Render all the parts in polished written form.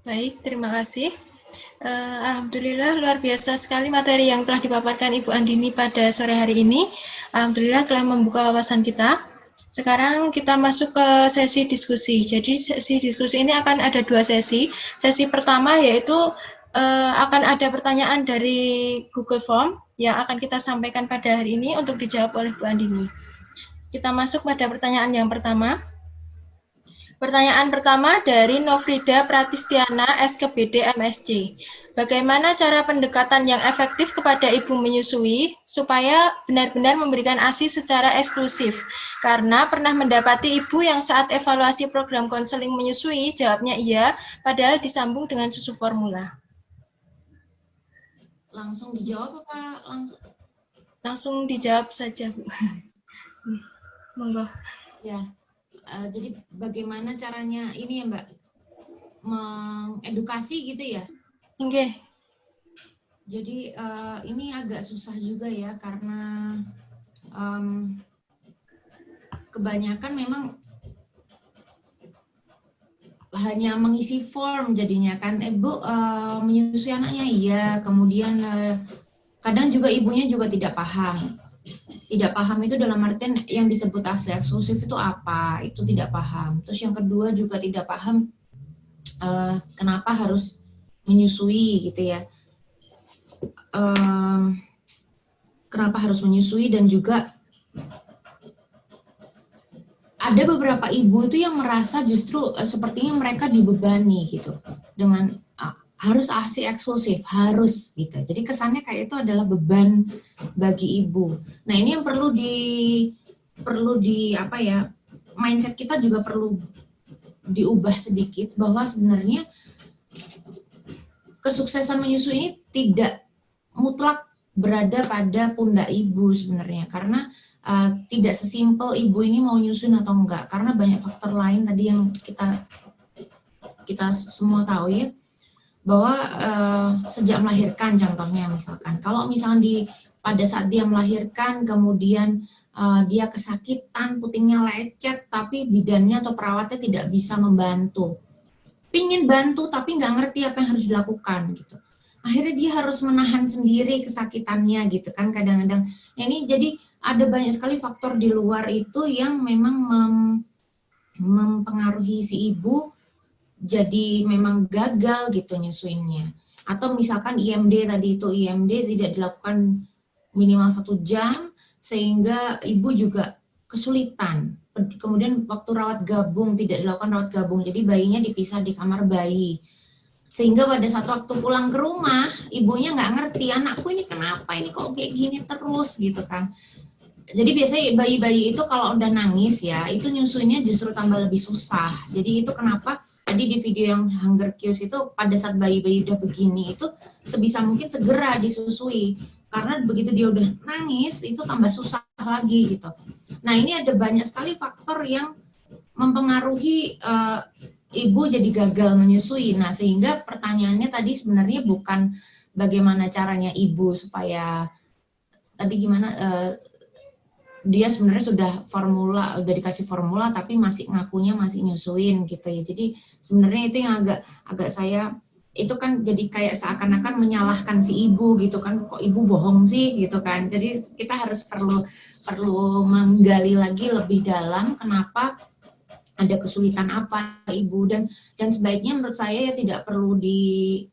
Baik, terima kasih. Alhamdulillah luar biasa sekali materi yang telah dipaparkan Ibu Andini pada sore hari ini. Alhamdulillah telah membuka wawasan kita. Sekarang kita masuk ke sesi diskusi. Jadi sesi diskusi ini akan ada dua sesi. Sesi pertama yaitu akan ada pertanyaan dari Google Form yang akan kita sampaikan pada hari ini untuk dijawab oleh Bu Andini. Kita masuk pada pertanyaan yang pertama. Pertanyaan pertama dari Nofrida Pratistiana, SKBD MSc. Bagaimana cara pendekatan yang efektif kepada ibu menyusui supaya benar-benar memberikan ASI secara eksklusif? Karena pernah mendapati ibu yang saat evaluasi program konseling menyusui, jawabnya iya, padahal disambung dengan susu formula. Langsung dijawab apa langsung? Langsung dijawab saja, Bu. Monggo. Ya. Jadi bagaimana caranya ini ya Mbak, mengedukasi gitu ya? Oke. Jadi ini agak susah juga ya karena kebanyakan memang hanya mengisi form jadinya kan, Bu menyusui anaknya iya, kemudian kadang juga ibunya juga tidak paham. Tidak paham itu dalam artian yang disebut ASI eksklusif itu apa, itu tidak paham. Terus yang kedua juga tidak paham kenapa harus menyusui gitu ya. Kenapa harus menyusui, dan juga ada beberapa ibu itu yang merasa justru sepertinya mereka dibebani gitu dengan harus ASI eksklusif, harus gitu. Jadi kesannya kayak itu adalah beban bagi ibu. Nah, ini yang perlu di apa ya, mindset kita juga perlu diubah sedikit, bahwa sebenarnya kesuksesan menyusui ini tidak mutlak berada pada pundak ibu sebenarnya, karena tidak sesimpel ibu ini mau nyusun atau enggak, karena banyak faktor lain tadi yang kita semua tahu ya, bahwa sejak melahirkan contohnya, misalkan kalau misalnya pada saat dia melahirkan kemudian dia kesakitan, putingnya lecet, tapi bidannya atau perawatnya tidak bisa membantu, pingin bantu tapi nggak ngerti apa yang harus dilakukan gitu, akhirnya dia harus menahan sendiri kesakitannya gitu kan kadang-kadang. Ini jadi ada banyak sekali faktor di luar itu yang memang mempengaruhi si ibu jadi memang gagal gitu nyusuinnya. Atau misalkan IMD tadi itu, IMD tidak dilakukan minimal 1 jam sehingga ibu juga kesulitan. Kemudian waktu rawat gabung tidak dilakukan rawat gabung, jadi bayinya dipisah di kamar bayi. Sehingga pada saat waktu pulang ke rumah, ibunya nggak ngerti, anakku ini kenapa, ini kok kayak gini terus gitu kan. Jadi biasanya bayi-bayi itu kalau udah nangis ya, itu nyusunya justru tambah lebih susah. Jadi itu kenapa tadi di video yang Hunger Cues itu pada saat bayi-bayi udah begini itu sebisa mungkin segera disusui, karena begitu dia udah nangis itu tambah susah lagi gitu. Nah, ini ada banyak sekali faktor yang mempengaruhi ibu jadi gagal menyusui. Nah, sehingga pertanyaannya tadi sebenarnya bukan bagaimana caranya ibu supaya tadi gimana dia sebenarnya udah dikasih formula tapi masih ngakunya masih nyusuin gitu ya. Jadi sebenarnya itu yang agak saya itu kan jadi kayak seakan-akan menyalahkan si ibu gitu kan, kok ibu bohong sih gitu kan. Jadi kita harus perlu menggali lagi lebih dalam kenapa ada kesulitan apa ibu, dan sebaiknya menurut saya ya tidak perlu di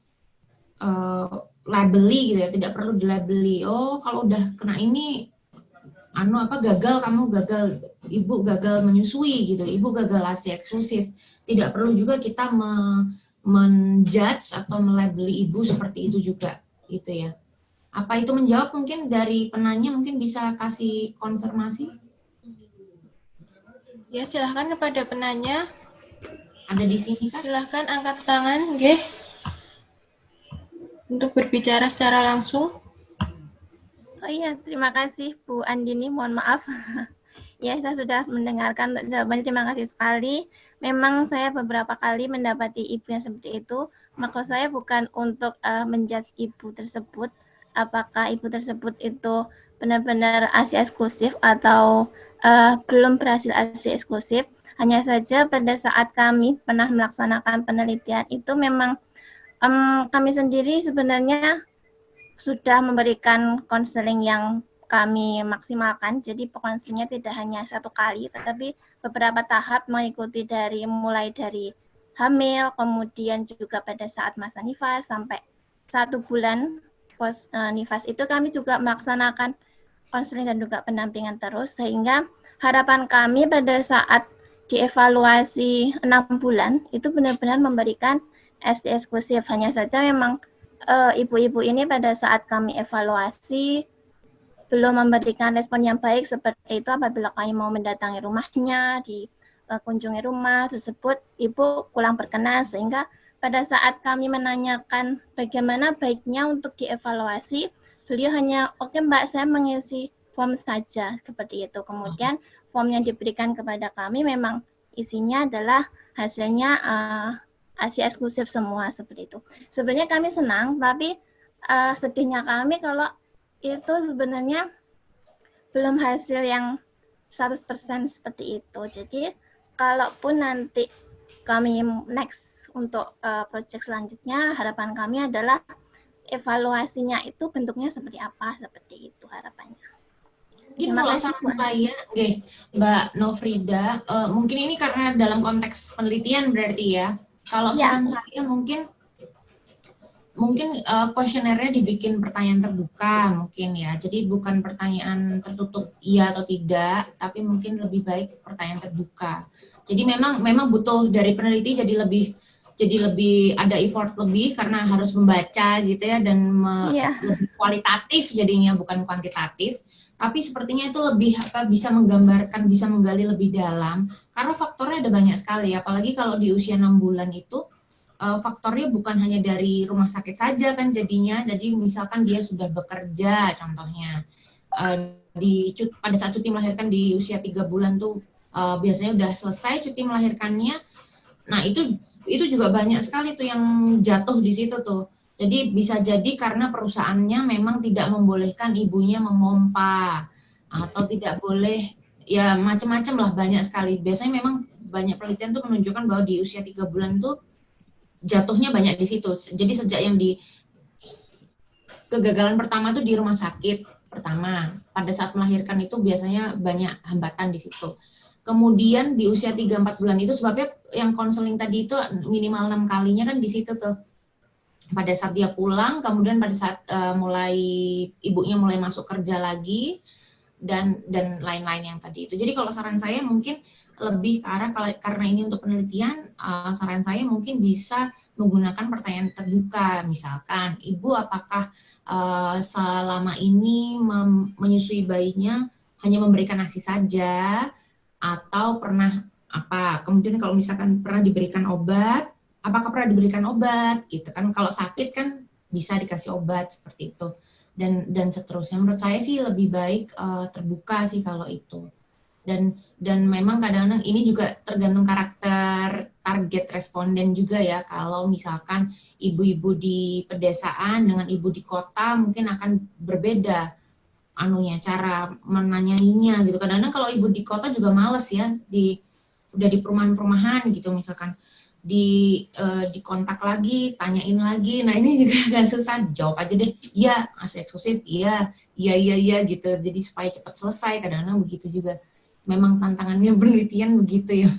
labeli gitu ya, tidak perlu dilabeli. Oh, kalau udah kena ini gagal, ibu gagal menyusui gitu, ibu gagal ASI eksklusif. Tidak perlu juga kita menjudge atau melabeli ibu seperti itu juga gitu ya. Apa itu menjawab? Mungkin dari penanya mungkin bisa kasih konfirmasi. Ya, silahkan kepada penanya. Ada di sini kan? Silahkan angkat tangan, nggih, untuk berbicara secara langsung. Oh iya, terima kasih Bu Andini, mohon maaf. Ya, saya sudah mendengarkan jawabannya, terima kasih sekali. Memang saya beberapa kali mendapati ibu yang seperti itu. Maksud saya bukan untuk menjudge ibu tersebut, apakah ibu tersebut itu benar-benar ASI eksklusif atau belum berhasil ASI eksklusif. Hanya saja pada saat kami pernah melaksanakan penelitian itu memang kami sendiri sebenarnya sudah memberikan konseling yang kami maksimalkan. Jadi konselingnya tidak hanya 1 kali, tetapi beberapa tahap mengikuti mulai dari hamil, kemudian juga pada saat masa nifas sampai 1 bulan pos nifas itu kami juga melaksanakan konseling dan juga pendampingan terus, sehingga harapan kami pada saat dievaluasi 6 bulan itu benar-benar memberikan SD eksklusif. Hanya saja memang ibu-ibu ini pada saat kami evaluasi belum memberikan respon yang baik seperti itu apabila kami mau mendatangi rumahnya, kunjungi rumah tersebut, ibu kurang berkenan, sehingga pada saat kami menanyakan bagaimana baiknya untuk dievaluasi, beliau hanya, oke Mbak, saya mengisi form saja, seperti itu. Kemudian form yang diberikan kepada kami memang isinya adalah hasilnya ASI eksklusif semua, seperti itu. Sebenarnya kami senang, tapi sedihnya kami kalau itu sebenarnya belum hasil yang 100% seperti itu. Jadi kalaupun nanti kami next untuk project selanjutnya, harapan kami adalah evaluasinya itu bentuknya seperti apa, seperti itu harapannya. Mungkin kalau saran saya, Mbak Nofrida, mungkin ini karena dalam konteks penelitian berarti ya. Kalau saran saya mungkin kuesionernya dibikin pertanyaan terbuka mungkin ya. Jadi bukan pertanyaan tertutup iya atau tidak, tapi mungkin lebih baik pertanyaan terbuka. Jadi memang butuh dari peneliti jadi lebih ada effort lebih karena harus membaca gitu ya, dan lebih kualitatif jadinya, bukan kuantitatif. Tapi sepertinya itu lebih bisa menggambarkan, bisa menggali lebih dalam karena faktornya ada banyak sekali, apalagi kalau di usia 6 bulan itu faktornya bukan hanya dari rumah sakit saja kan jadinya. Jadi misalkan dia sudah bekerja contohnya, pada saat cuti melahirkan di usia 3 bulan tuh biasanya udah selesai cuti melahirkannya. Nah itu juga banyak sekali tuh yang jatuh di situ tuh. Jadi bisa jadi karena perusahaannya memang tidak membolehkan ibunya memompa atau tidak boleh, ya macam-macam lah, banyak sekali. Biasanya memang banyak penelitian tuh menunjukkan bahwa di usia 3 bulan tuh jatuhnya banyak di situ. Jadi sejak yang di kegagalan pertama tuh di rumah sakit pertama, pada saat melahirkan itu biasanya banyak hambatan di situ. Kemudian di usia 3-4 bulan itu sebabnya yang konseling tadi itu minimal 6 kalinya kan di situ tuh. Pada saat dia pulang, kemudian pada saat ibunya mulai masuk kerja lagi, dan lain-lain yang tadi itu. Jadi kalau saran saya mungkin lebih ke arah, karena ini untuk penelitian, saran saya mungkin bisa menggunakan pertanyaan terbuka. Misalkan, Ibu apakah selama ini menyusui bayinya hanya memberikan ASI saja, atau pernah apa? Kemudian kalau misalkan pernah diberikan obat, apakah pernah diberikan obat gitu kan? Kalau sakit kan bisa dikasih obat seperti itu, dan seterusnya. Menurut saya sih lebih baik terbuka sih kalau itu. Dan memang kadang-kadang ini juga tergantung karakter target responden juga ya. Kalau misalkan ibu-ibu di pedesaan dengan ibu di kota mungkin akan berbeda cara menanyainya gitu. Kadang-kadang kalau ibu di kota juga males ya, udah di perumahan-perumahan gitu misalkan, di kontak lagi, tanyain lagi. Nah ini juga agak susah, jawab aja deh, iya ASI eksklusif, iya gitu. Jadi supaya cepat selesai, kadang-kadang begitu juga. Memang tantangannya penelitian begitu ya.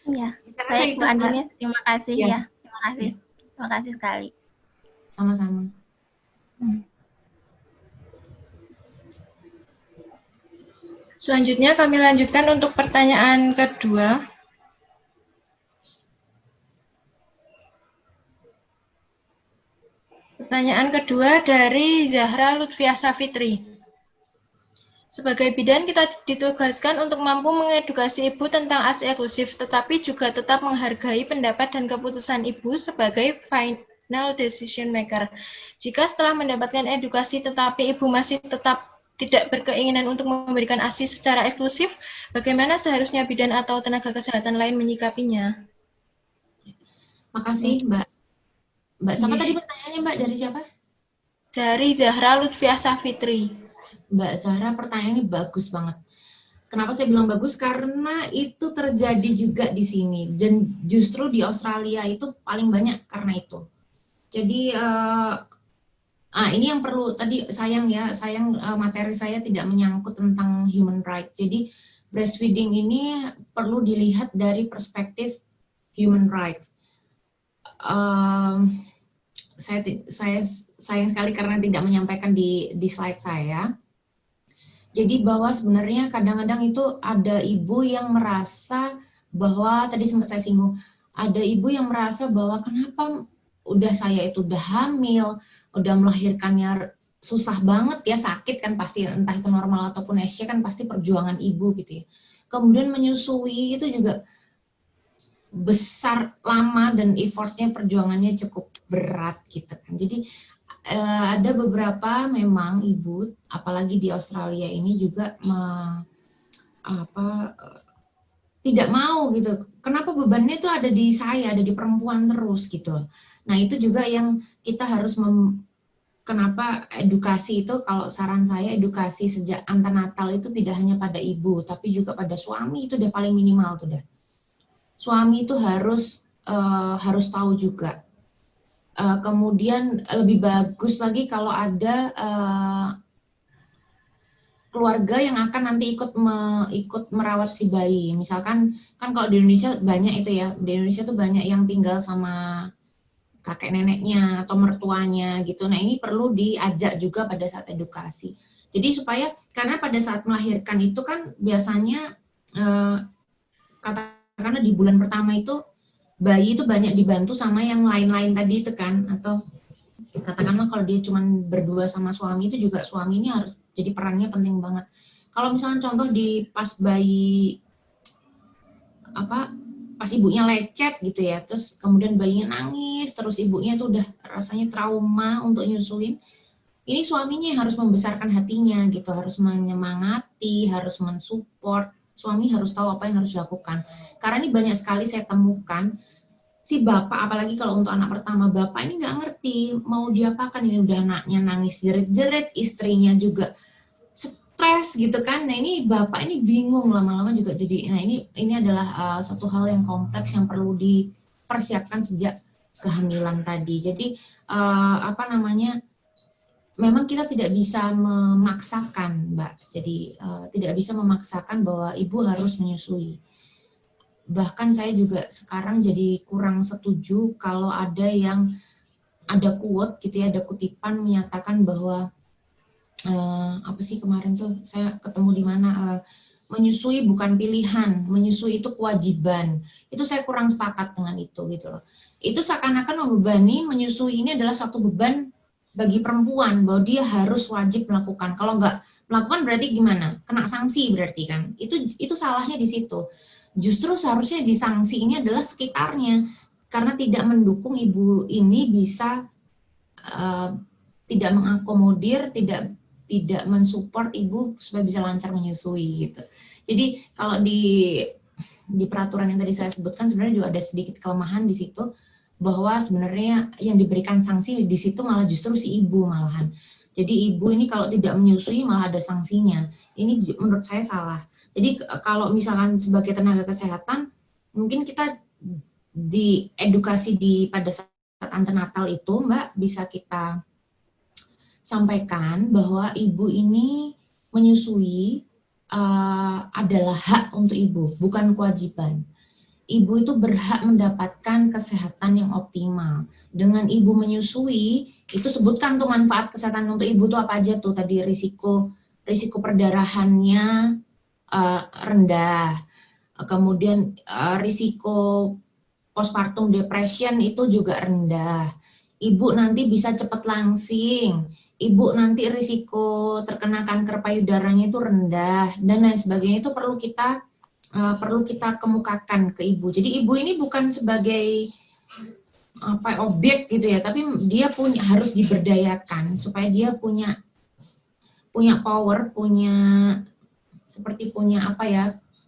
Iya. Baik Bu Andini, terima kasih ya. Terima kasih sekali. Sama-sama. Selanjutnya kami lanjutkan untuk pertanyaan kedua. Pertanyaan kedua dari Zahra Lutfiasa Fitri. Sebagai bidan, kita ditugaskan untuk mampu mengedukasi ibu tentang ASI eksklusif, tetapi juga tetap menghargai pendapat dan keputusan ibu sebagai final decision maker. Jika setelah mendapatkan edukasi tetapi ibu masih tetap tidak berkeinginan untuk memberikan ASI secara eksklusif, bagaimana seharusnya bidan atau tenaga kesehatan lain menyikapinya? Makasih Mbak. Mbak siapa tadi pertanyaannya Mbak, dari siapa? Dari Zahra Lutfiasa Fitri. Mbak Zahra, pertanyaannya bagus banget. Kenapa saya bilang bagus? Karena itu terjadi juga di sini. Dan justru di Australia itu paling banyak karena itu. Jadi ini yang perlu tadi sayang materi saya tidak menyangkut tentang human right. Jadi breastfeeding ini perlu dilihat dari perspektif human right. Saya sayang sekali karena tidak menyampaikan di slide saya. Jadi bahwa sebenarnya kadang-kadang itu ada ibu yang merasa bahwa, tadi sempat saya singgung, ada ibu yang merasa bahwa kenapa saya itu udah hamil, udah melahirkannya susah banget ya, sakit kan pasti, entah itu normal ataupun SC kan pasti perjuangan ibu gitu ya. Kemudian menyusui itu juga besar, lama, dan effortnya, perjuangannya cukup berat gitu kan. Jadi ada beberapa memang ibu, apalagi di Australia ini juga tidak mau gitu. Kenapa bebannya itu ada di saya, ada di perempuan terus gitu. Nah itu juga yang kita harus kenapa edukasi itu, kalau saran saya edukasi sejak antenatal itu tidak hanya pada ibu, tapi juga pada suami, itu udah paling minimal tuh dah. Suami itu harus tahu juga. Kemudian lebih bagus lagi kalau ada keluarga yang akan nanti ikut merawat si bayi. Misalkan kan kalau di Indonesia banyak itu ya, di Indonesia tuh banyak yang tinggal sama kakek neneknya atau mertuanya gitu. Nah ini perlu diajak juga pada saat edukasi. Jadi supaya, karena pada saat melahirkan itu kan biasanya katakanlah di bulan pertama itu bayi itu banyak dibantu sama yang lain-lain tadi itu kan, atau katakanlah kalau dia cuma berdua sama suami itu juga suami ini harus jadi perannya penting banget. Kalau misalnya contoh di pas bayi pas ibunya lecet gitu ya, terus kemudian bayinya nangis, terus ibunya tuh udah rasanya trauma untuk nyusuin, ini suaminya yang harus membesarkan hatinya gitu, harus menyemangati, harus mensupport. Suami harus tahu apa yang harus dilakukan. Karena ini banyak sekali saya temukan, si bapak, apalagi kalau untuk anak pertama, bapak ini nggak ngerti mau diapakan, ini udah anaknya nangis jerit-jerit, istrinya juga stres gitu kan. Nah ini bapak ini bingung, lama-lama juga jadi. Nah ini adalah satu hal yang kompleks yang perlu dipersiapkan sejak kehamilan tadi. Jadi memang kita tidak bisa memaksakan, Mbak. Jadi tidak bisa memaksakan bahwa ibu harus menyusui. Bahkan saya juga sekarang jadi kurang setuju kalau ada quote gitu ya, ada kutipan menyatakan bahwa kemarin tuh saya ketemu di mana, menyusui bukan pilihan, menyusui itu kewajiban. Itu saya kurang sepakat dengan itu gitu loh. Itu seakan-akan membebani, menyusui ini adalah satu beban bagi perempuan, bahwa dia harus wajib melakukan. Kalau nggak melakukan berarti gimana? Kena sanksi berarti kan. Itu salahnya di situ. Justru seharusnya disanksi ini adalah sekitarnya, karena tidak mendukung ibu ini bisa tidak mengakomodir, tidak mensupport ibu supaya bisa lancar menyusui gitu. Jadi kalau di peraturan yang tadi saya sebutkan sebenarnya juga ada sedikit kelemahan di situ, bahwa sebenarnya yang diberikan sanksi di situ malah justru si ibu malahan. Jadi ibu ini kalau tidak menyusui malah ada sanksinya. Ini menurut saya salah. Jadi kalau misalkan sebagai tenaga kesehatan, mungkin kita diedukasi pada saat antenatal itu, Mbak, bisa kita sampaikan bahwa ibu ini menyusui adalah hak untuk ibu, bukan kewajiban. Ibu itu berhak mendapatkan kesehatan yang optimal. Dengan ibu menyusui, itu sebutkan tuh manfaat kesehatan untuk ibu tuh apa aja tuh tadi, risiko perdarahannya rendah, kemudian risiko postpartum depression itu juga rendah. Ibu nanti bisa cepat langsing, ibu nanti risiko terkena kanker payudaranya itu rendah, dan lain sebagainya. Itu perlu kita kemukakan ke ibu. Jadi ibu ini bukan sebagai objek gitu ya, tapi dia harus diberdayakan supaya dia punya power, punya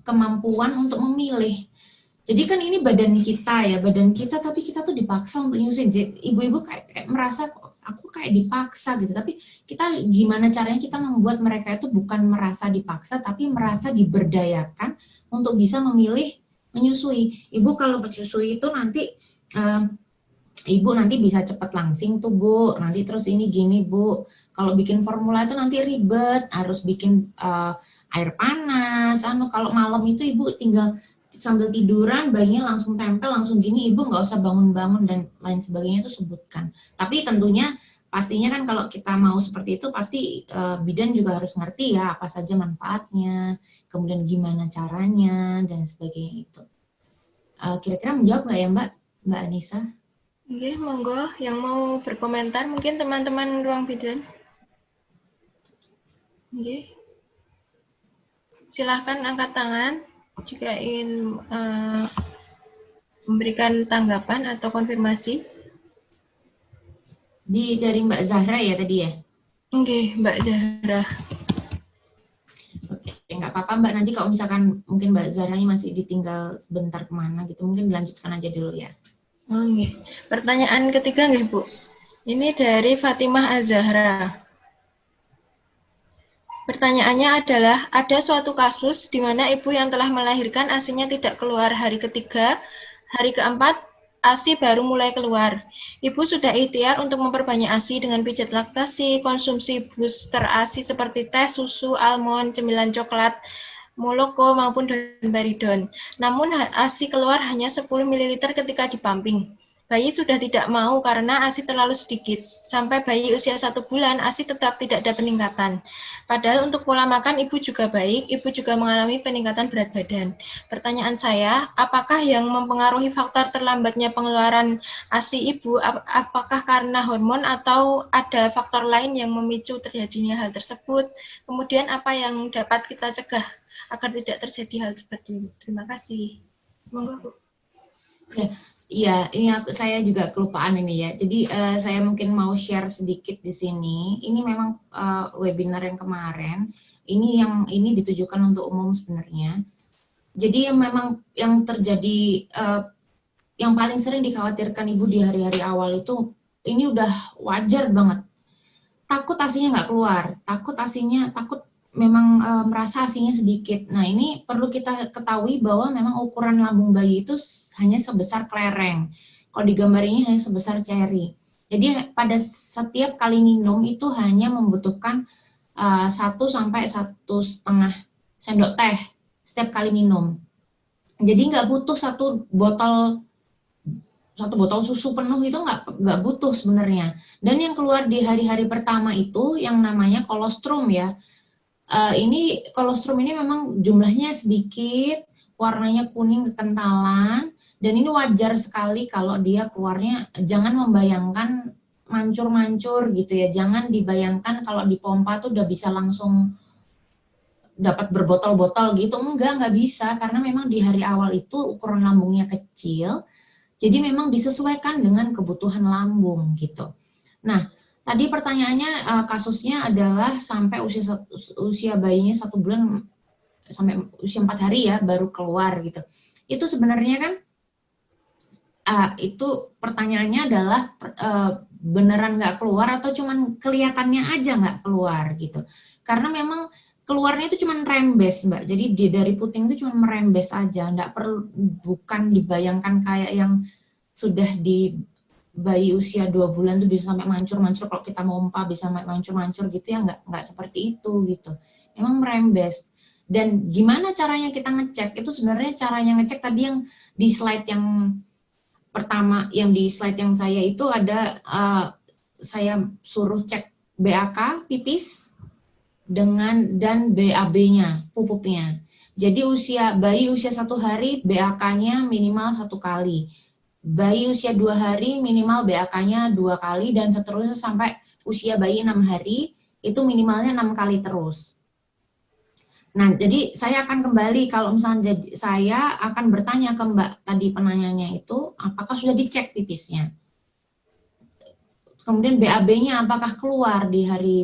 kemampuan untuk memilih. Jadi kan ini badan kita, tapi kita tuh dipaksa untuk nyusuin. Ibu-ibu kayak merasa aku kayak dipaksa gitu. Tapi kita gimana caranya kita membuat mereka itu bukan merasa dipaksa, tapi merasa diberdayakan untuk bisa memilih menyusui. Ibu kalau menyusui itu nanti ibu nanti bisa cepat langsing tuh Bu, nanti terus ini gini Bu, kalau bikin formula itu nanti ribet, harus bikin air panas, kalau malam itu ibu tinggal sambil tiduran, bayinya langsung tempel, langsung gini, ibu nggak usah bangun-bangun dan lain sebagainya itu sebutkan. Tapi tentunya pastinya kan kalau kita mau seperti itu pasti bidan juga harus ngerti ya apa saja manfaatnya, kemudian gimana caranya dan sebagainya itu. Kira-kira menjawab nggak ya Mbak Anissa? Oke, monggo yang mau berkomentar mungkin teman-teman ruang bidan. Oke. Silahkan angkat tangan jika ingin memberikan tanggapan atau konfirmasi. Dari Mbak Zahra ya tadi ya? Oke, Mbak Zahra. Oke, nggak apa-apa Mbak, nanti kalau misalkan mungkin Mbak Zahranya masih ditinggal sebentar kemana gitu, mungkin dilanjutkan aja dulu ya. Oke. Pertanyaan ketiga nggih, Bu. Ini dari Fatimah Az-Zahra. Pertanyaannya adalah, ada suatu kasus di mana ibu yang telah melahirkan ASI-nya tidak keluar hari ketiga, hari keempat ASI baru mulai keluar. Ibu sudah ikhtiar untuk memperbanyak ASI dengan pijat laktasi, konsumsi booster ASI seperti teh, susu, almond, cemilan coklat, moloko maupun Baridon. Namun ASI keluar hanya 10 ml ketika dipumping. Bayi sudah tidak mau karena ASI terlalu sedikit. Sampai bayi usia 1 bulan, ASI tetap tidak ada peningkatan. Padahal untuk pola makan ibu juga baik, ibu juga mengalami peningkatan berat badan. Pertanyaan saya, apakah yang mempengaruhi faktor terlambatnya pengeluaran ASI ibu, apakah karena hormon atau ada faktor lain yang memicu terjadinya hal tersebut? Kemudian apa yang dapat kita cegah agar tidak terjadi hal seperti ini? Terima kasih. Monggo, Bu. Iya, ini saya juga kelupaan ini ya. Jadi saya mungkin mau share sedikit di sini. Ini memang webinar yang kemarin. Ini ditujukan untuk umum sebenarnya. Jadi memang yang terjadi, yang paling sering dikhawatirkan ibu di hari-hari awal itu, ini udah wajar banget. Takut ASInya nggak keluar, takut memang merasa ASInya sedikit. Nah ini perlu kita ketahui bahwa memang ukuran lambung bayi itu hanya sebesar kelereng. Kalau di gambar ini hanya sebesar ceri. Jadi pada setiap kali minum itu hanya membutuhkan 1 sampai 1,5 sendok teh setiap kali minum. Jadi nggak butuh satu botol susu penuh, itu nggak butuh sebenarnya. Dan yang keluar di hari-hari pertama itu yang namanya kolostrum ya. Ini kolostrum ini memang jumlahnya sedikit, warnanya kuning kekentalan, dan ini wajar sekali kalau dia keluarnya. Jangan membayangkan mancur-mancur gitu ya, jangan dibayangkan kalau dipompa tuh udah bisa langsung dapat berbotol-botol gitu, nggak bisa, karena memang di hari awal itu ukuran lambungnya kecil, jadi memang disesuaikan dengan kebutuhan lambung gitu. Nah, tadi pertanyaannya kasusnya adalah sampai usia bayinya 1 bulan sampai usia 4 hari ya baru keluar gitu. Itu sebenarnya kan itu pertanyaannya adalah beneran nggak keluar atau cuman kelihatannya aja nggak keluar gitu. Karena memang keluarnya itu cuman rembes Mbak. Jadi dari puting itu cuman merembes aja, nggak perlu, bukan dibayangkan kayak yang sudah di bayi usia 2 bulan tuh bisa sampai mancur-mancur, kalau kita mompa bisa sampai mancur-mancur gitu ya, nggak seperti itu gitu. Memang merembes. Dan gimana caranya kita ngecek? Itu sebenarnya caranya ngecek tadi yang di slide yang pertama, yang di slide yang saya itu ada, saya suruh cek BAK pipis dan BAB-nya, pupuknya. Jadi bayi usia 1 hari BAK-nya minimal 1 kali. Bayi usia 2 hari minimal BAK-nya 2 kali, dan seterusnya sampai usia bayi 6 hari itu minimalnya 6 kali terus. Nah, jadi saya akan kembali, kalau misalnya saya akan bertanya ke Mbak tadi penanyanya itu, apakah sudah dicek pipisnya? Kemudian BAB-nya apakah keluar di hari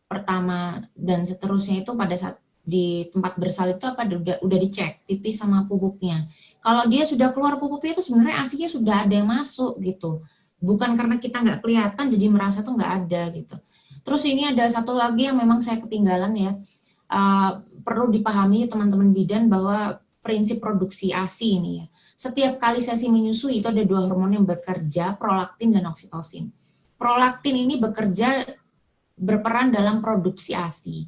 pertama dan seterusnya itu pada saat di tempat bersalin itu apa udah dicek pipis sama pupuknya. Kalau dia sudah keluar pupuknya itu sebenarnya ASI-nya sudah ada yang masuk gitu. bukan karena kita nggak kelihatan jadi merasa tuh nggak ada gitu. Terus ini ada satu lagi yang memang saya ketinggalan ya, perlu dipahami teman-teman bidan bahwa prinsip produksi ASI ini ya. Setiap kali sesi menyusui itu ada 2 hormon yang bekerja, prolaktin dan oksitosin. Prolaktin ini berperan dalam produksi ASI.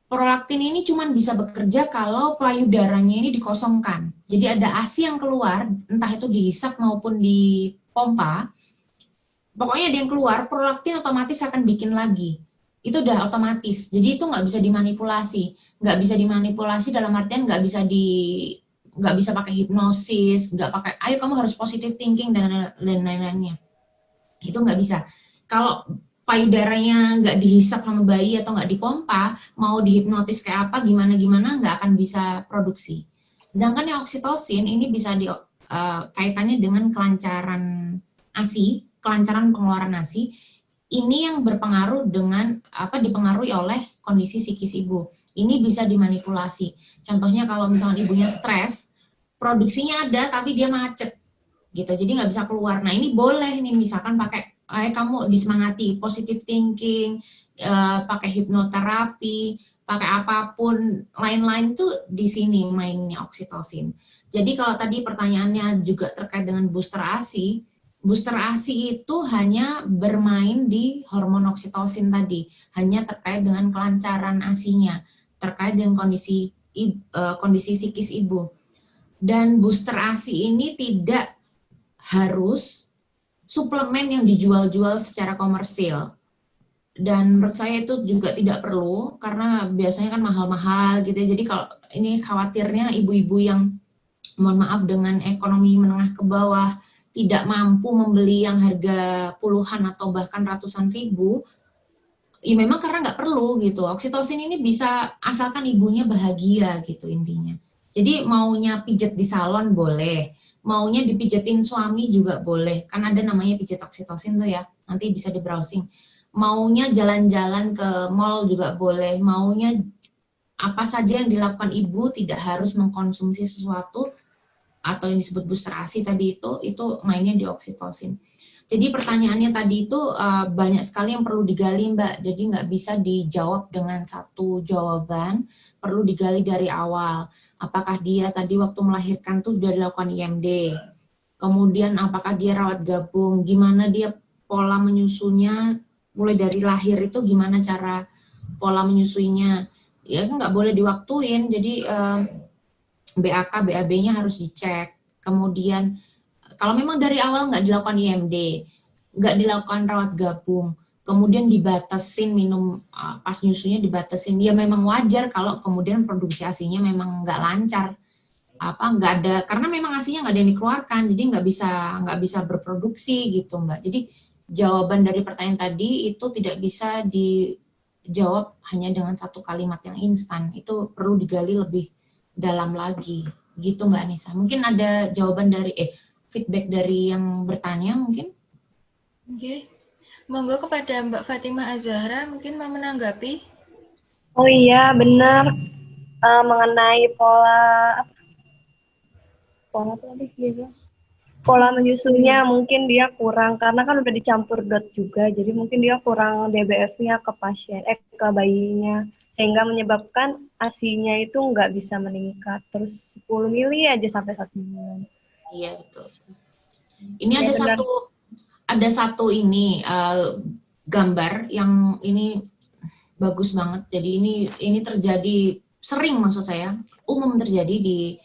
Prolaktin ini cuma bisa bekerja kalau payudaranya ini dikosongkan. Jadi ada ASI yang keluar, entah itu dihisap maupun dipompa. Pokoknya ada yang keluar, prolaktin otomatis akan bikin lagi. Itu udah otomatis. Jadi itu nggak bisa dimanipulasi. Nggak bisa dimanipulasi dalam artian nggak bisa pakai hipnosis, nggak pakai, ayo kamu harus positive thinking dan lain-lainnya. Itu nggak bisa. Kalau payudaranya nggak dihisap sama bayi atau nggak dipompa, mau dihipnotis kayak apa, gimana-gimana nggak akan bisa produksi. Sedangkan yang oksitosin ini bisa kaitannya dengan kelancaran ASI, kelancaran pengeluaran ASI. Ini yang berpengaruh dengan dipengaruhi oleh kondisi psikis ibu. Ini bisa dimanipulasi. Contohnya kalau misalnya ibunya stres, produksinya ada tapi dia macet gitu, jadi nggak bisa keluar. Nah ini boleh nih misalkan pakai, kamu disemangati positive thinking, pakai hipnoterapi, pakai apapun lain-lain tuh di sini mainnya oksitosin. Jadi kalau tadi pertanyaannya juga terkait dengan booster ASI, booster ASI itu hanya bermain di hormon oksitosin tadi, hanya terkait dengan kelancaran ASI-nya, terkait dengan kondisi psikis ibu. Dan booster ASI ini tidak harus suplemen yang dijual-jual secara komersil. Dan menurut saya itu juga tidak perlu, karena biasanya kan mahal-mahal gitu. Jadi kalau ini khawatirnya ibu-ibu yang, mohon maaf, dengan ekonomi menengah ke bawah, tidak mampu membeli yang harga puluhan atau bahkan ratusan ribu, ya memang karena nggak perlu gitu. Oksitosin ini bisa asalkan ibunya bahagia gitu intinya. Jadi maunya pijet di salon boleh, maunya dipijetin suami juga boleh, kan ada namanya pijet oksitosin tuh ya, nanti bisa di browsing. Maunya jalan-jalan ke mall juga boleh, maunya apa saja yang dilakukan ibu, tidak harus mengkonsumsi sesuatu atau yang disebut booster ASI tadi itu mainnya di oksitosin. Jadi pertanyaannya tadi itu banyak sekali yang perlu digali Mbak, jadi nggak bisa dijawab dengan satu jawaban, perlu digali dari awal. Apakah dia tadi waktu melahirkan tuh sudah dilakukan IMD, kemudian apakah dia rawat gabung, gimana dia pola menyusunya, mulai dari lahir itu gimana cara pola menyusuinya, ya nggak boleh diwaktuin, jadi BAK, BAB-nya harus dicek. Kemudian kalau memang dari awal nggak dilakukan IMD, nggak dilakukan rawat gabung, kemudian dibatasin minum pas nyusunya dibatasin, ya memang wajar kalau kemudian produksi ASInya memang nggak lancar, nggak ada, karena memang ASInya nggak ada yang dikeluarkan, jadi nggak bisa berproduksi gitu Mbak. Jadi jawaban dari pertanyaan tadi itu tidak bisa dijawab hanya dengan satu kalimat yang instan, itu perlu digali lebih dalam lagi gitu Mbak Anissa. Mungkin ada jawaban dari feedback dari yang bertanya mungkin. Oke, monggo kepada Mbak Fatimah Azahra mungkin mau menanggapi. Oh iya benar, mengenai pola menyusunya mungkin dia kurang karena kan udah dicampur dot juga, jadi mungkin dia kurang DBF-nya ke ke bayinya, sehingga menyebabkan ASI-nya itu nggak bisa meningkat terus 10 mili aja sampai 1 bulan. Iya betul. Ini ya, ada satu ini gambar yang ini bagus banget. Jadi ini terjadi sering, maksud saya umum terjadi di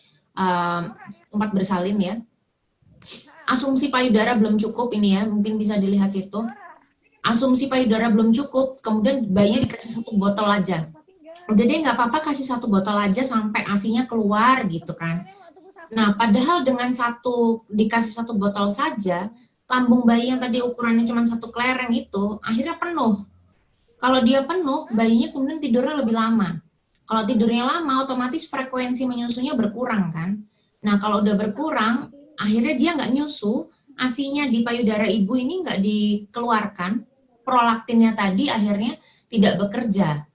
tempat bersalin ya. Asumsi payudara belum cukup ini ya, mungkin bisa dilihat situ. Asumsi payudara belum cukup, kemudian bayinya dikasih 1 botol aja. Udah deh nggak apa-apa kasih 1 botol aja sampai ASInya keluar gitu kan. Nah padahal dengan dikasih 1 botol saja, lambung bayi yang tadi ukurannya cuma 1 kelereng itu akhirnya penuh. Kalau dia penuh, bayinya kemudian tidurnya lebih lama. Kalau tidurnya lama, otomatis frekuensi menyusunya berkurang kan. Nah kalau udah berkurang, akhirnya dia nggak nyusu, ASInya di payudara ibu ini nggak dikeluarkan, prolaktinnya tadi akhirnya tidak bekerja.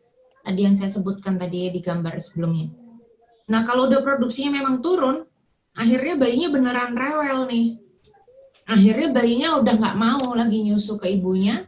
Tadi yang saya sebutkan tadi di gambar sebelumnya. Nah kalau udah produksinya memang turun, akhirnya bayinya beneran rewel nih. Akhirnya bayinya udah nggak mau lagi nyusu ke ibunya,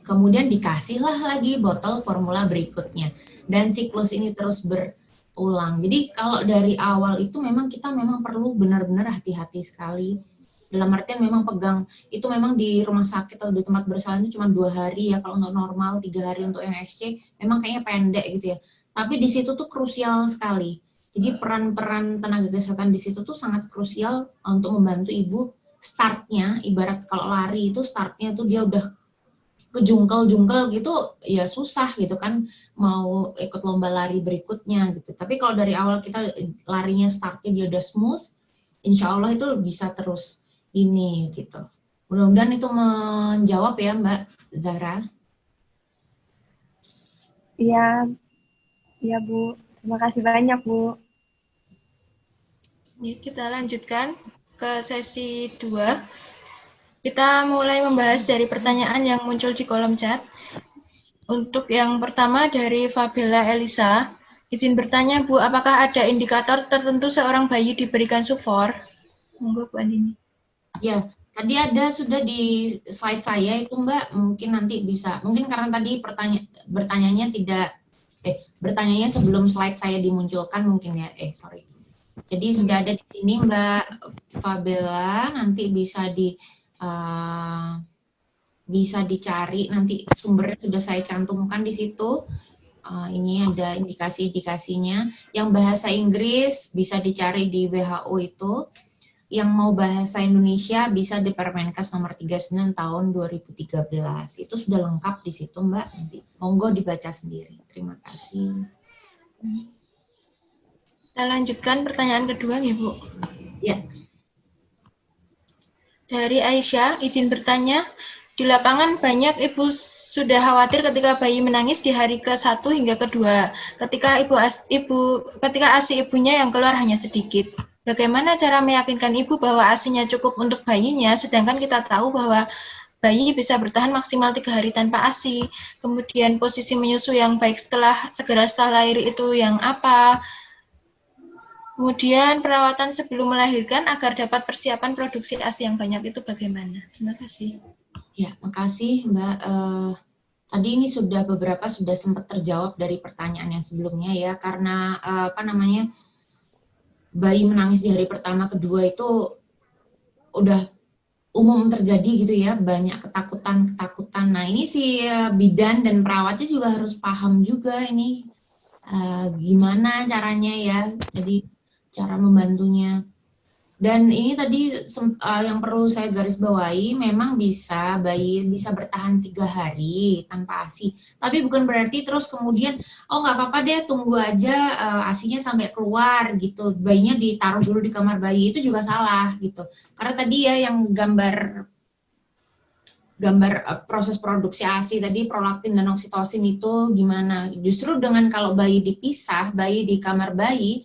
kemudian dikasihlah lagi botol formula berikutnya. Dan siklus ini terus berulang. Jadi kalau dari awal itu memang kita memang perlu benar-benar hati-hati sekali. Dalam artian memang pegang, itu memang di rumah sakit atau di tempat bersalin itu cuma 2 hari ya, kalau untuk normal 3 hari untuk yang SC, memang kayaknya pendek gitu ya. Tapi di situ tuh krusial sekali. Jadi peran-peran tenaga kesehatan di situ tuh sangat krusial untuk membantu ibu startnya, ibarat kalau lari itu startnya tuh dia udah kejungkel-jungkel gitu, ya susah gitu kan mau ikut lomba lari berikutnya gitu. Tapi kalau dari awal kita larinya startnya dia udah smooth, insya Allah itu bisa terus ini gitu. Mudah-mudahan itu menjawab ya Mbak Zahra. Iya, iya Bu. Terima kasih banyak Bu. Ya, kita lanjutkan ke sesi 2. Kita mulai membahas dari pertanyaan yang muncul di kolom chat. Untuk yang pertama dari Fabella Elisa, izin bertanya Bu, apakah ada indikator tertentu seorang bayi diberikan sufor? Monggo Bu Andini. Ya, tadi ada sudah di slide saya itu Mbak, mungkin nanti bisa, mungkin karena tadi bertanyanya bertanyanya sebelum slide saya dimunculkan mungkin ya, sorry. Jadi sudah ada di sini Mbak Fabella, nanti bisa dicari, nanti sumbernya sudah saya cantumkan di situ. Ini ada indikasi-indikasinya. Yang bahasa Inggris bisa dicari di WHO itu. Yang mau bahasa Indonesia bisa di Permenkes nomor 39 tahun 2013. Itu sudah lengkap di situ Mbak. Nanti monggo dibaca sendiri. Terima kasih. Kita lanjutkan pertanyaan kedua ya Bu. Ya. Dari Aisyah, izin bertanya, di lapangan banyak ibu sudah khawatir ketika bayi menangis di hari ke-1 hingga ke-2, ketika ASI ibunya yang keluar hanya sedikit. Bagaimana cara meyakinkan ibu bahwa ASInya cukup untuk bayinya, sedangkan kita tahu bahwa bayi bisa bertahan maksimal 3 hari tanpa ASI. Kemudian posisi menyusu yang baik segera setelah lahir itu yang apa? Kemudian perawatan sebelum melahirkan agar dapat persiapan produksi ASI yang banyak itu bagaimana? Terima kasih. Ya, makasih Mbak. Tadi ini beberapa sudah sempat terjawab dari pertanyaan yang sebelumnya ya, karena bayi menangis di hari pertama, kedua itu udah umum terjadi gitu ya, banyak ketakutan. Nah ini si bidan dan perawatnya juga harus paham juga ini gimana caranya ya, jadi cara membantunya. Dan ini tadi yang perlu saya garis bawahi, memang bayi bisa bertahan 3 hari tanpa ASI. Tapi bukan berarti terus kemudian, oh nggak apa-apa deh, tunggu aja ASInya sampai keluar gitu. Bayinya ditaruh dulu di kamar bayi, itu juga salah gitu. Karena tadi ya yang gambar proses produksi ASI tadi, prolaktin dan oksitosin itu gimana. Justru dengan kalau bayi dipisah, bayi di kamar bayi,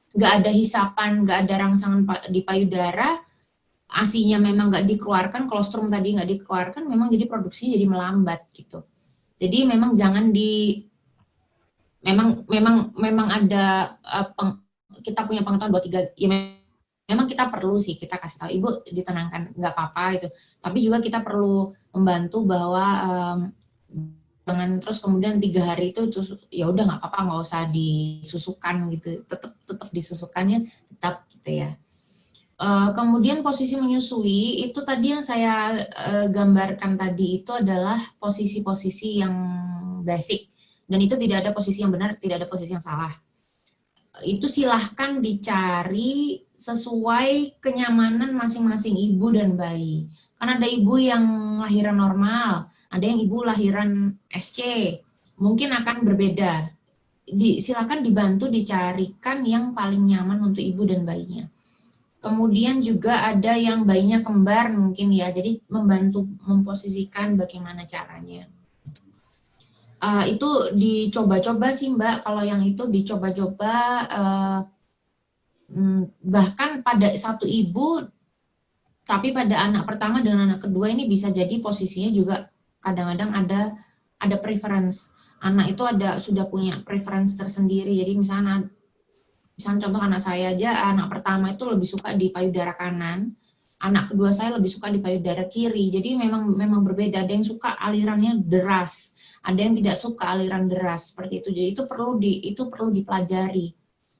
nggak ada hisapan, nggak ada rangsangan di payudara, ASInya memang nggak dikeluarkan, kolostrum tadi nggak dikeluarkan, memang jadi produksinya jadi melambat gitu. Jadi memang jangan memang ada kita punya pengetahuan 2-3, ya memang kita perlu sih kita kasih tahu ibu ditenangkan, nggak apa-apa gitu. Tapi juga kita perlu membantu bahwa jangan terus kemudian 3 hari itu ya udah nggak apa-apa, nggak usah disusukan gitu, tetap disusukannya tetap gitu ya. Kemudian posisi menyusui itu tadi yang saya gambarkan tadi itu adalah posisi-posisi yang basic, dan itu tidak ada posisi yang benar, tidak ada posisi yang salah. Itu silahkan dicari sesuai kenyamanan masing-masing ibu dan bayi. Kan ada ibu yang lahiran normal, ada yang ibu lahiran SC, mungkin akan berbeda. Silakan dibantu dicarikan yang paling nyaman untuk ibu dan bayinya. Kemudian juga ada yang bayinya kembar mungkin ya, jadi membantu memposisikan bagaimana caranya. Itu dicoba-coba sih Mbak, kalau yang itu dicoba-coba, bahkan pada satu ibu, tapi pada anak pertama dan anak kedua ini bisa jadi posisinya juga kadang-kadang ada preference. Anak itu sudah punya preference tersendiri. Jadi misalnya contoh anak saya aja, anak pertama itu lebih suka di payudara kanan, anak kedua saya lebih suka di payudara kiri. Jadi memang berbeda. Ada yang suka alirannya deras, ada yang tidak suka aliran deras seperti itu. Jadi itu perlu dipelajari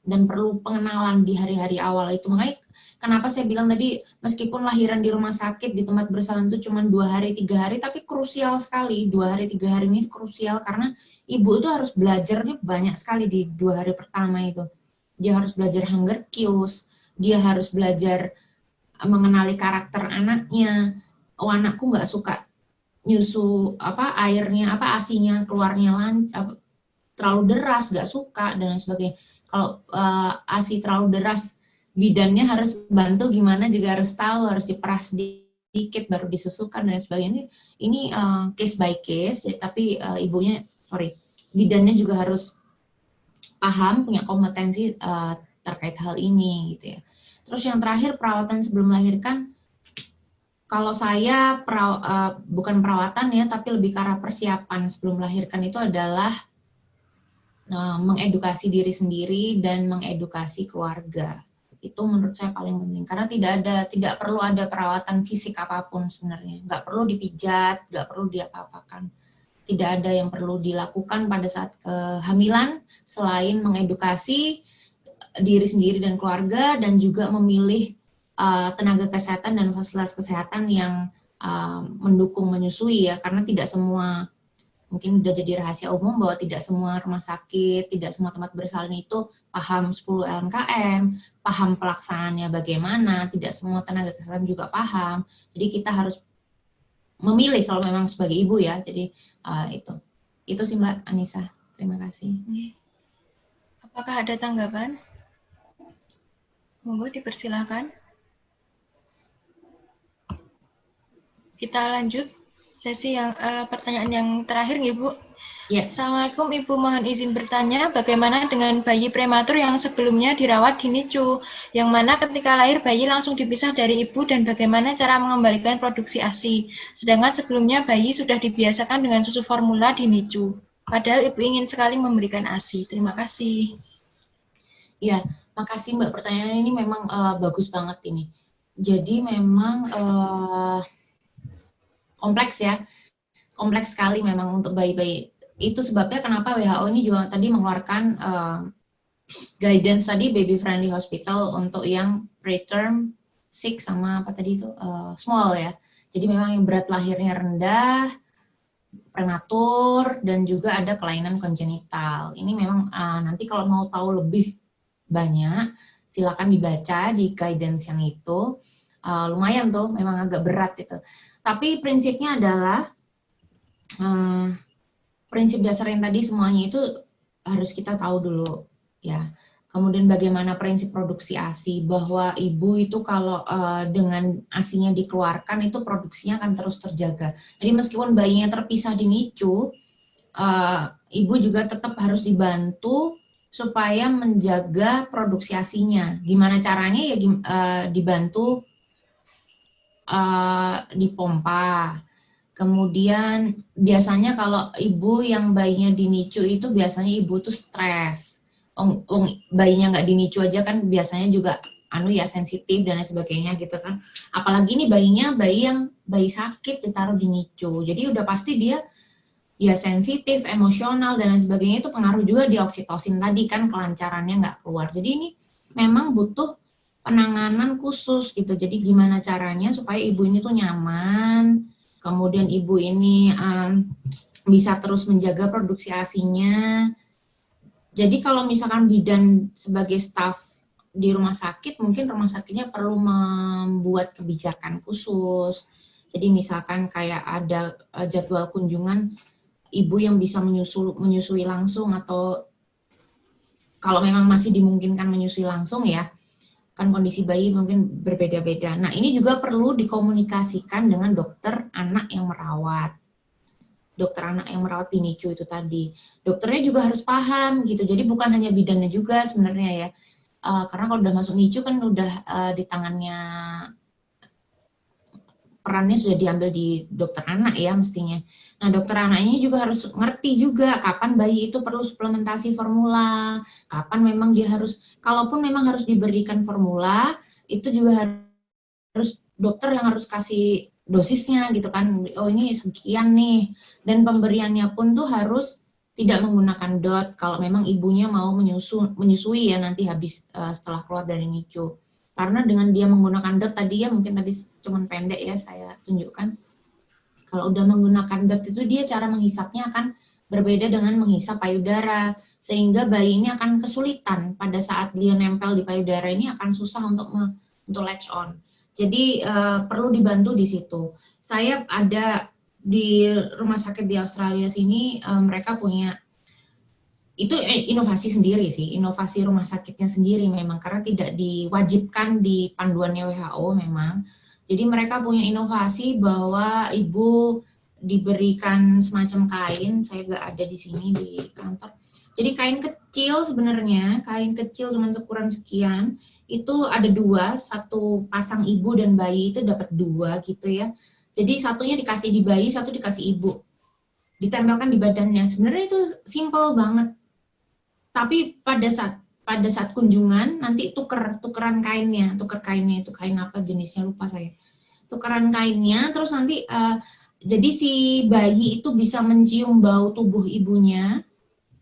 dan perlu pengenalan di hari-hari awal itu. Makanya kenapa saya bilang tadi, meskipun lahiran di rumah sakit di tempat bersalin itu cuma 2 hari 3 hari, tapi krusial sekali. 2 hari 3 hari ini krusial karena ibu itu harus belajarnya banyak sekali di 2 hari pertama itu. Dia harus belajar hunger cues, dia harus belajar mengenali karakter anaknya. Oh, anakku nggak suka nyusu airnya asinya keluarnya terlalu deras, nggak suka dan lain sebagainya. Kalau asi terlalu deras, bidannya harus bantu gimana juga harus tahu, harus diperas sedikit baru disusukan dan lain sebagainya. Ini case by case, tapi bidannya juga harus paham, punya kompetensi terkait hal ini gitu ya. Terus yang terakhir, perawatan sebelum melahirkan. Kalau saya bukan perawatan ya, tapi lebih ke arah persiapan sebelum melahirkan itu adalah mengedukasi diri sendiri dan mengedukasi keluarga. Itu menurut saya paling penting karena tidak perlu ada perawatan fisik apapun sebenarnya. Nggak perlu dipijat, nggak perlu diapa-apakan. Tidak ada yang perlu dilakukan pada saat kehamilan selain mengedukasi diri sendiri dan keluarga dan juga memilih tenaga kesehatan dan fasilitas kesehatan yang mendukung menyusui ya, karena tidak semua, mungkin udah jadi rahasia umum bahwa tidak semua rumah sakit, tidak semua tempat bersalin itu paham 10 LMKM, paham pelaksanaannya bagaimana, tidak semua tenaga kesehatan juga paham. Jadi kita harus memilih kalau memang sebagai ibu ya. Jadi itu sih Mbak Anissa. Terima kasih. Apakah ada tanggapan? Monggo dipersilakan. Kita lanjut sesi yang pertanyaan yang terakhir, Ibu. Ya. Assalamualaikum Ibu, mohon izin bertanya, bagaimana dengan bayi prematur yang sebelumnya dirawat di NICU, yang mana ketika lahir bayi langsung dipisah dari ibu dan bagaimana cara mengembalikan produksi ASI, sedangkan sebelumnya bayi sudah dibiasakan dengan susu formula di NICU, padahal ibu ingin sekali memberikan ASI. Terima kasih. Ya, makasih Mbak, pertanyaan ini memang bagus banget ini. Jadi memang kompleks ya, kompleks sekali memang untuk bayi-bayi. Itu sebabnya kenapa WHO ini juga tadi mengeluarkan guidance tadi baby friendly hospital untuk yang preterm, sick sama apa tadi itu small ya. Jadi memang yang berat lahirnya rendah, prematur dan juga ada kelainan kongenital. Ini memang nanti kalau mau tahu lebih banyak silakan dibaca di guidance yang itu. Lumayan tuh, memang agak berat itu. Tapi prinsipnya adalah prinsip dasar yang tadi semuanya itu harus kita tahu dulu ya. Kemudian bagaimana prinsip produksi ASI, bahwa ibu itu kalau dengan ASInya dikeluarkan itu produksinya akan terus terjaga. Jadi meskipun bayinya terpisah di NICU, ibu juga tetap harus dibantu supaya menjaga produksi ASInya. Gimana caranya ya dibantu dipompa. Kemudian biasanya kalau ibu yang bayinya di NICU itu biasanya ibu tuh stres. Bayinya nggak di NICU aja kan biasanya juga sensitif dan lain sebagainya gitu kan. Apalagi nih bayi sakit ditaruh di NICU. Jadi udah pasti dia ya sensitif, emosional dan lain sebagainya, itu pengaruh juga di oksitosin tadi kan, kelancarannya nggak keluar. Jadi ini memang butuh penanganan khusus gitu. Jadi gimana caranya supaya ibu ini tuh nyaman, kemudian ibu ini bisa terus menjaga produksi ASInya. Jadi kalau misalkan bidan sebagai staf di rumah sakit, mungkin rumah sakitnya perlu membuat kebijakan khusus. Jadi misalkan kayak ada jadwal kunjungan ibu yang bisa menyusui langsung, atau kalau memang masih dimungkinkan menyusui langsung ya, kan kondisi bayi mungkin berbeda-beda. Nah, ini juga perlu dikomunikasikan dengan dokter anak yang merawat. Dokter anak yang merawat di NICU itu tadi. Dokternya juga harus paham gitu. Jadi bukan hanya bidannya juga sebenarnya ya. Karena kalau udah masuk NICU kan udah di tangannya, perannya sudah diambil di dokter anak ya mestinya. Nah, dokter anak ini juga harus ngerti juga kapan bayi itu perlu suplementasi formula, kapan memang dia harus, kalaupun memang harus diberikan formula, itu juga harus dokter yang harus kasih dosisnya gitu kan, oh ini sekian nih, dan pemberiannya pun tuh harus tidak menggunakan DOT kalau memang ibunya mau menyusui ya nanti habis setelah keluar dari NICU. Karena dengan dia menggunakan DOT tadi ya, mungkin tadi cuman pendek ya saya tunjukkan. Kalau udah menggunakan DOT itu dia cara menghisapnya akan berbeda dengan menghisap payudara, sehingga bayi ini akan kesulitan pada saat dia nempel di payudara ini akan susah untuk latch on. Jadi perlu dibantu di situ. Saya ada di rumah sakit di Australia sini, mereka punya itu inovasi sendiri sih, inovasi rumah sakitnya sendiri memang karena tidak diwajibkan di panduannya WHO memang. Jadi mereka punya inovasi bahwa ibu diberikan semacam kain, saya nggak ada di sini di kantor. Jadi kain kecil sebenarnya, kain kecil cuma sekuran sekian, itu ada dua, satu pasang ibu dan bayi itu dapat dua gitu ya. Jadi satunya dikasih di bayi, satu dikasih ibu. Ditempelkan di badannya. Sebenarnya itu simple banget. Tapi pada saat kunjungan nanti tukeran kainnya, itu kain apa jenisnya lupa saya. Tukeran kainnya terus nanti jadi si bayi itu bisa mencium bau tubuh ibunya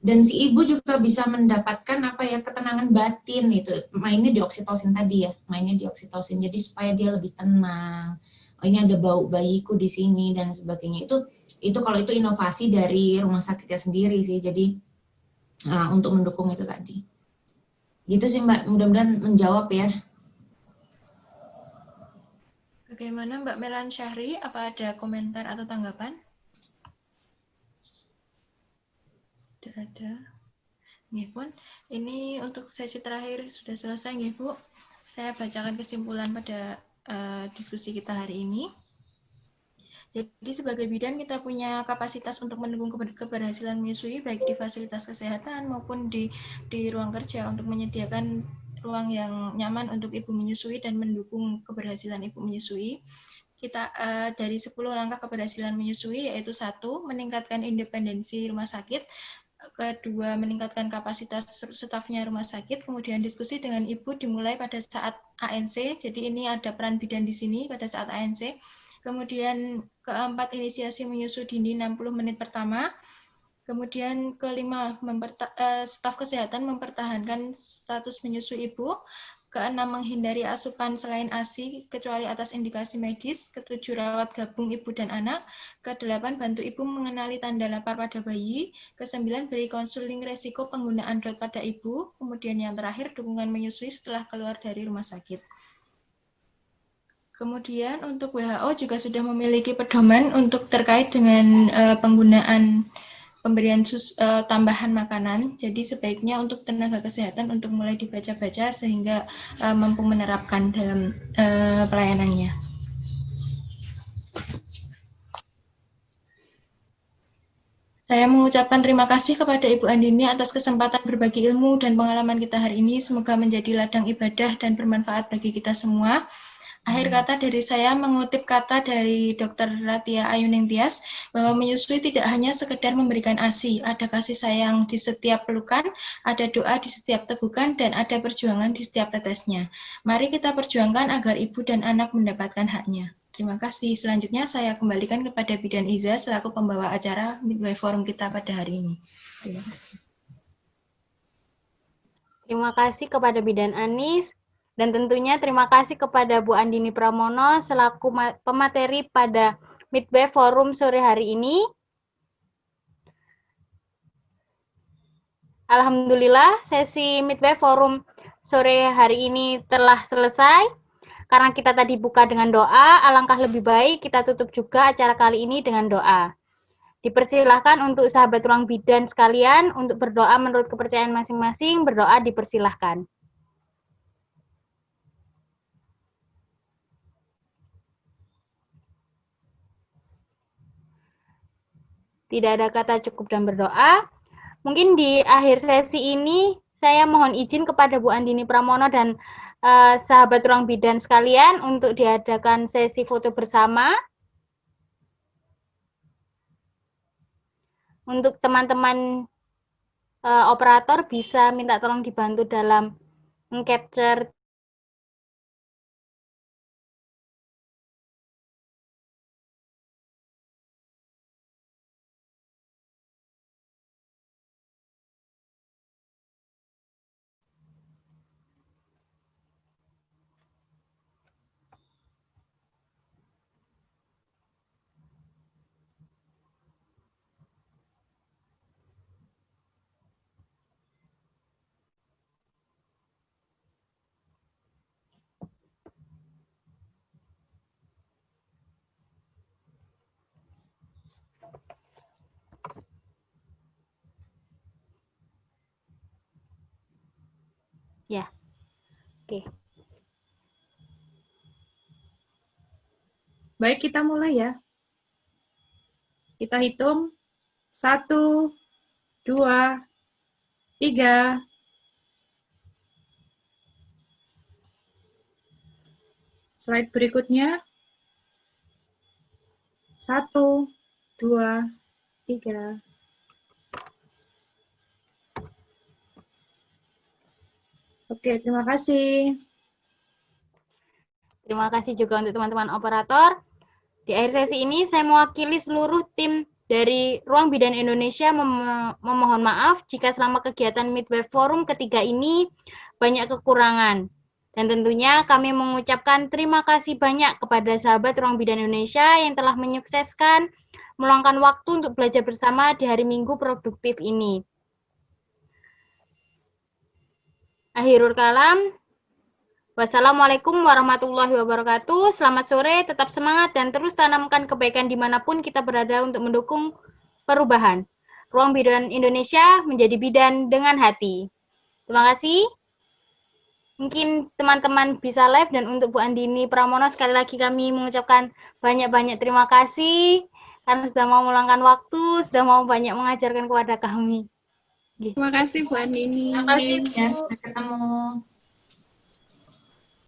dan si ibu juga bisa mendapatkan apa ya ketenangan batin itu. Mainnya di oksitosin tadi ya, mainnya di oksitosin jadi supaya dia lebih tenang. Oh, ini ada bau bayiku di sini dan sebagainya. Itu kalau itu inovasi dari rumah sakitnya sendiri sih. Jadi untuk mendukung itu tadi. Gitu sih Mbak, mudah-mudahan menjawab ya. Bagaimana Mbak Melan Syahri, apa ada komentar atau tanggapan? Tidak ada. Nggih pun, ini untuk sesi terakhir sudah selesai nggih Bu. Saya bacakan kesimpulan pada diskusi kita hari ini. Jadi sebagai bidan kita punya kapasitas untuk mendukung keberhasilan menyusui baik di fasilitas kesehatan maupun di ruang kerja untuk menyediakan ruang yang nyaman untuk ibu menyusui dan mendukung keberhasilan ibu menyusui. Kita dari 10 langkah keberhasilan menyusui yaitu 1. Meningkatkan independensi rumah sakit, kedua meningkatkan kapasitas stafnya rumah sakit, kemudian diskusi dengan ibu dimulai pada saat ANC, jadi ini ada peran bidan di sini pada saat ANC. Kemudian keempat, inisiasi menyusui dini 60 menit pertama. Kemudian kelima, staf kesehatan mempertahankan status menyusui ibu. Keenam, menghindari asupan selain ASI kecuali atas indikasi medis. Ketujuh, rawat gabung ibu dan anak. Kedelapan, bantu ibu mengenali tanda lapar pada bayi. Kesembilan, beri konseling resiko penggunaan DOT pada ibu. Kemudian yang terakhir, dukungan menyusui setelah keluar dari rumah sakit. Kemudian untuk WHO juga sudah memiliki pedoman untuk terkait dengan penggunaan pemberian tambahan makanan. Jadi sebaiknya untuk tenaga kesehatan untuk mulai dibaca-baca sehingga mampu menerapkan dalam pelayanannya. Saya mengucapkan terima kasih kepada Ibu Andini atas kesempatan berbagi ilmu dan pengalaman kita hari ini. Semoga menjadi ladang ibadah dan bermanfaat bagi kita semua. Akhir kata dari saya mengutip kata dari Dr. Ratia Ayuning Tias bahwa menyusui tidak hanya sekedar memberikan ASI, ada kasih sayang di setiap pelukan, ada doa di setiap tegukan, dan ada perjuangan di setiap tetesnya. Mari kita perjuangkan agar ibu dan anak mendapatkan haknya. Terima kasih. Selanjutnya saya kembalikan kepada Bidan Iza selaku pembawa acara Midwife Forum kita pada hari ini. Terima kasih. Terima kasih kepada Bidan Anis. Dan tentunya terima kasih kepada Bu Andini Pramono selaku pemateri pada Midwife Forum sore hari ini. Alhamdulillah, sesi Midwife Forum sore hari ini telah selesai. Karena kita tadi buka dengan doa, alangkah lebih baik kita tutup juga acara kali ini dengan doa. Dipersilahkan untuk sahabat ruang bidan sekalian untuk berdoa menurut kepercayaan masing-masing, berdoa dipersilahkan. Tidak ada kata cukup dan berdoa. Mungkin di akhir sesi ini saya mohon izin kepada Bu Andini Pramono dan sahabat ruang bidan sekalian untuk diadakan sesi foto bersama. Untuk teman-teman operator bisa minta tolong dibantu dalam meng-capture Oke. Baik, kita mulai ya. Kita hitung 1, 2, 3. Slide berikutnya. 1, 2, 3. Oke, terima kasih. Terima kasih juga untuk teman-teman operator. Di akhir sesi ini saya mewakili seluruh tim dari Ruang Bidan Indonesia memohon maaf jika selama kegiatan Midway Forum ketiga ini banyak kekurangan. Dan tentunya kami mengucapkan terima kasih banyak kepada sahabat Ruang Bidan Indonesia yang telah menyukseskan meluangkan waktu untuk belajar bersama di hari Minggu produktif ini. Akhirul kalam. Wassalamualaikum warahmatullahi wabarakatuh. Selamat sore, tetap semangat dan terus tanamkan kebaikan dimanapun kita berada untuk mendukung perubahan. Ruang Bidan Indonesia menjadi bidan dengan hati. Terima kasih. Mungkin teman-teman bisa live, dan untuk Bu Andini Pramono sekali lagi kami mengucapkan banyak-banyak terima kasih karena sudah mau meluangkan waktu, sudah mau banyak mengajarkan kepada kami. Terima kasih Bu Andini. Terima kasih, Bu. Ya, sampai ketemu.